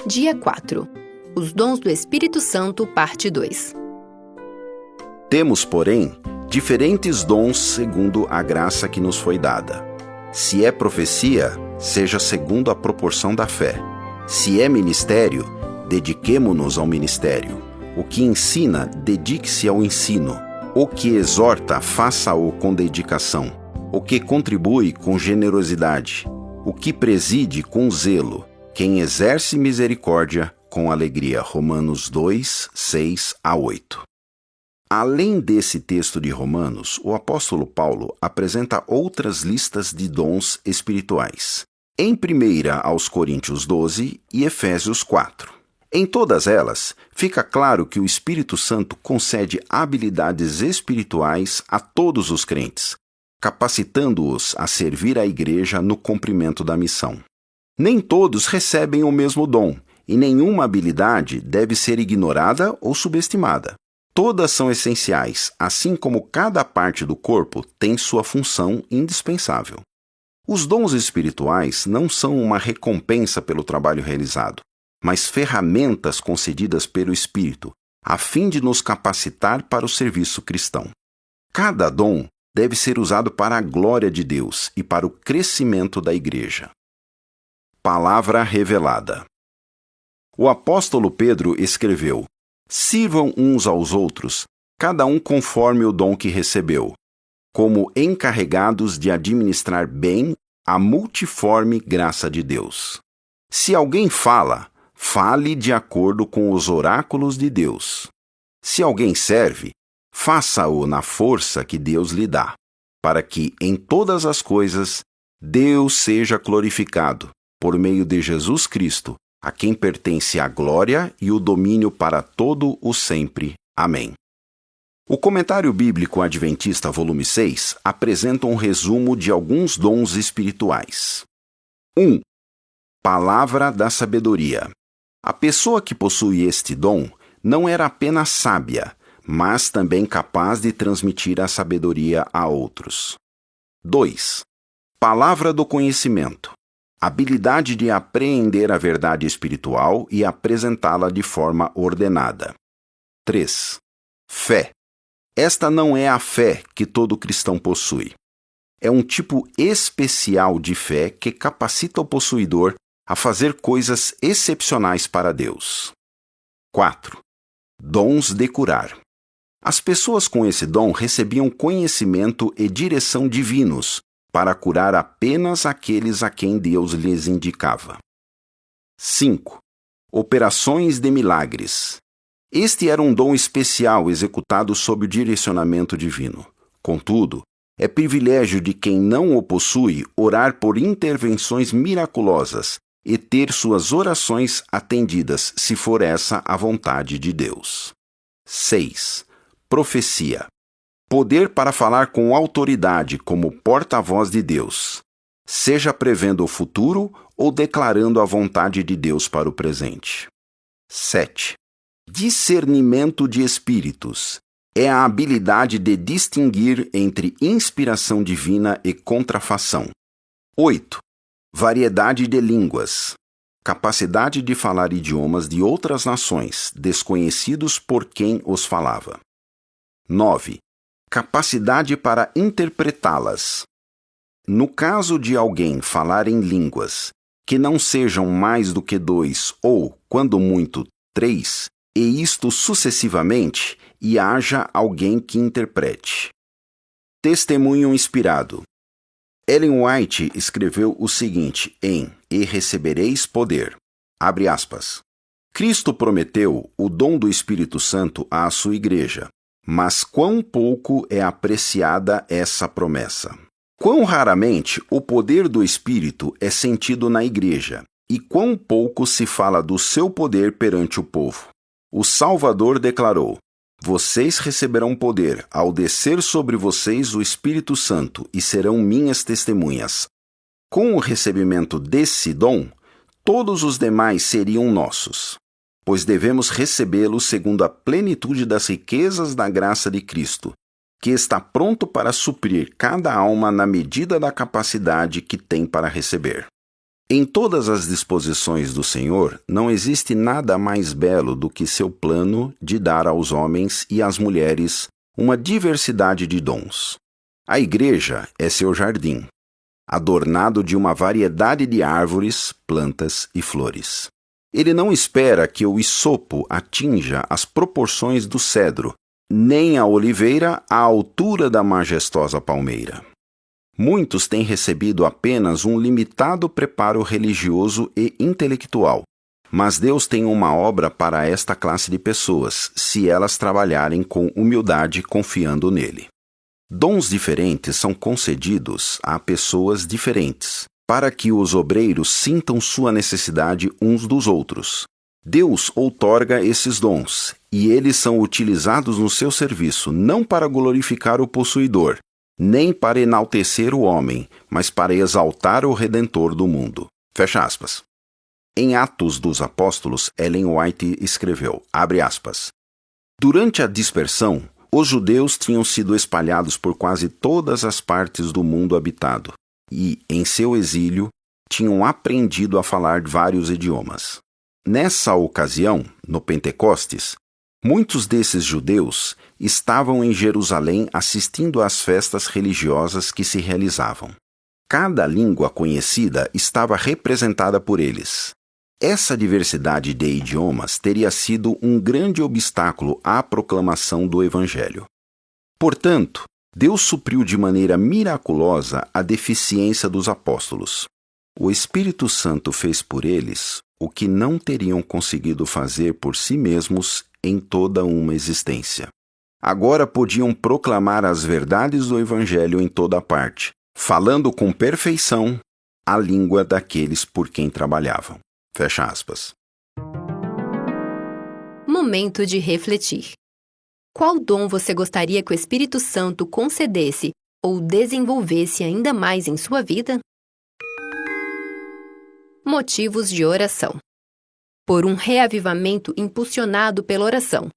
Dia 4. Os dons do Espírito Santo, parte 2. Temos, porém, diferentes dons segundo a graça que nos foi dada. Se é profecia, seja segundo a proporção da fé. Se é ministério, dediquemo-nos ao ministério. O que ensina, dedique-se ao ensino. O que exorta, faça-o com dedicação. O que contribui, com generosidade. O que preside, com zelo. Quem exerce misericórdia, com alegria. Romanos 2, 6-8. Além desse texto de Romanos, o apóstolo Paulo apresenta outras listas de dons espirituais. Em 1 aos Coríntios 12 e Efésios 4. Em todas elas, fica claro que o Espírito Santo concede habilidades espirituais a todos os crentes, capacitando-os a servir a igreja no cumprimento da missão. Nem todos recebem o mesmo dom, e nenhuma habilidade deve ser ignorada ou subestimada. Todas são essenciais, assim como cada parte do corpo tem sua função indispensável. Os dons espirituais não são uma recompensa pelo trabalho realizado, mas ferramentas concedidas pelo Espírito, a fim de nos capacitar para o serviço cristão. Cada dom deve ser usado para a glória de Deus e para o crescimento da igreja. Palavra revelada. O apóstolo Pedro escreveu: Sirvam uns aos outros, cada um conforme o dom que recebeu, como encarregados de administrar bem a multiforme graça de Deus. Se alguém fala, fale de acordo com os oráculos de Deus. Se alguém serve, faça-o na força que Deus lhe dá, para que, em todas as coisas, Deus seja glorificado, por meio de Jesus Cristo, a quem pertence a glória e o domínio para todo o sempre. Amém. O Comentário Bíblico Adventista, volume 6, apresenta um resumo de alguns dons espirituais. 1. Palavra da sabedoria. A pessoa que possui este dom não era apenas sábia, mas também capaz de transmitir a sabedoria a outros. 2. Palavra do conhecimento. Habilidade de apreender a verdade espiritual e apresentá-la de forma ordenada. 3. Fé. Esta não é a fé que todo cristão possui. É um tipo especial de fé que capacita o possuidor a fazer coisas excepcionais para Deus. 4. Dons de curar. As pessoas com esse dom recebiam conhecimento e direção divinos para curar apenas aqueles a quem Deus lhes indicava. 5. Operações de milagres. Este era um dom especial executado sob o direcionamento divino. Contudo, é privilégio de quem não o possui orar por intervenções miraculosas e ter suas orações atendidas, se for essa a vontade de Deus. 6. Profecia. Poder para falar com autoridade como porta-voz de Deus, seja prevendo o futuro ou declarando a vontade de Deus para o presente. 7. Discernimento de espíritos. É a habilidade de distinguir entre inspiração divina e contrafação. 8. Variedade de línguas. Capacidade de falar idiomas de outras nações, desconhecidos por quem os falava. 9. Capacidade para interpretá-las. No caso de alguém falar em línguas que não sejam mais do que 2 ou, quando muito, 3, e isto sucessivamente, e haja alguém que interprete. Testemunho inspirado. Ellen White escreveu o seguinte em E recebereis poder. Abre aspas. Cristo prometeu o dom do Espírito Santo à sua igreja, mas quão pouco é apreciada essa promessa. Quão raramente o poder do Espírito é sentido na igreja, e quão pouco se fala do seu poder perante o povo. O Salvador declarou: Vocês receberão poder ao descer sobre vocês o Espírito Santo e serão minhas testemunhas. Com o recebimento desse dom, todos os demais seriam nossos, pois devemos recebê-lo segundo a plenitude das riquezas da graça de Cristo, que está pronto para suprir cada alma na medida da capacidade que tem para receber. Em todas as disposições do Senhor, não existe nada mais belo do que seu plano de dar aos homens e às mulheres uma diversidade de dons. A igreja é seu jardim, adornado de uma variedade de árvores, plantas e flores. Ele não espera que o hisopo atinja as proporções do cedro, nem a oliveira à altura da majestosa palmeira. Muitos têm recebido apenas um limitado preparo religioso e intelectual, mas Deus tem uma obra para esta classe de pessoas, se elas trabalharem com humildade confiando nele. Dons diferentes são concedidos a pessoas diferentes, para que os obreiros sintam sua necessidade uns dos outros. Deus outorga esses dons, e eles são utilizados no seu serviço não para glorificar o possuidor, nem para enaltecer o homem, mas para exaltar o Redentor do mundo. Fecha aspas. Em Atos dos Apóstolos, Ellen White escreveu, abre aspas, durante a dispersão, os judeus tinham sido espalhados por quase todas as partes do mundo habitado, e, em seu exílio, tinham aprendido a falar vários idiomas. Nessa ocasião, no Pentecostes, muitos desses judeus estavam em Jerusalém assistindo às festas religiosas que se realizavam. Cada língua conhecida estava representada por eles. Essa diversidade de idiomas teria sido um grande obstáculo à proclamação do Evangelho. Portanto, Deus supriu de maneira miraculosa a deficiência dos apóstolos. O Espírito Santo fez por eles o que não teriam conseguido fazer por si mesmos em toda uma existência. Agora podiam proclamar as verdades do Evangelho em toda parte, falando com perfeição a língua daqueles por quem trabalhavam. Fecha aspas. Momento de refletir. Qual dom você gostaria que o Espírito Santo concedesse ou desenvolvesse ainda mais em sua vida? Motivos de oração. Por um reavivamento impulsionado pela oração,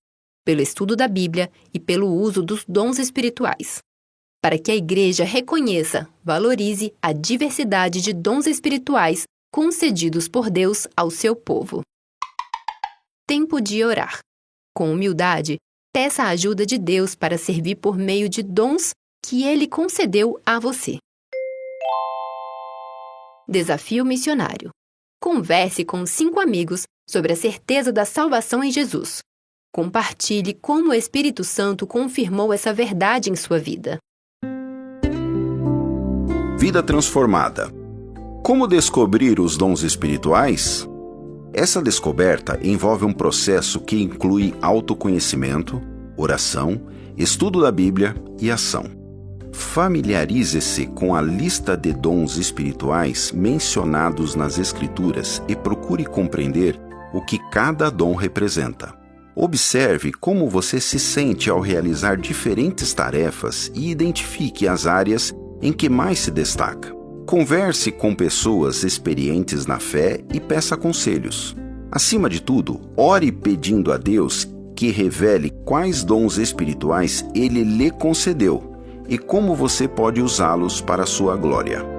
pelo estudo da Bíblia e pelo uso dos dons espirituais. Para que a Igreja reconheça, valorize a diversidade de dons espirituais concedidos por Deus ao seu povo. Tempo de orar. Com humildade, peça a ajuda de Deus para servir por meio de dons que Ele concedeu a você. Desafio missionário. Converse com 5 amigos sobre a certeza da salvação em Jesus. Compartilhe como o Espírito Santo confirmou essa verdade em sua vida. Vida transformada. Como descobrir os dons espirituais? Essa descoberta envolve um processo que inclui autoconhecimento, oração, estudo da Bíblia e ação. Familiarize-se com a lista de dons espirituais mencionados nas Escrituras e procure compreender o que cada dom representa. Observe como você se sente ao realizar diferentes tarefas e identifique as áreas em que mais se destaca. Converse com pessoas experientes na fé e peça conselhos. Acima de tudo, ore pedindo a Deus que revele quais dons espirituais Ele lhe concedeu e como você pode usá-los para a sua glória.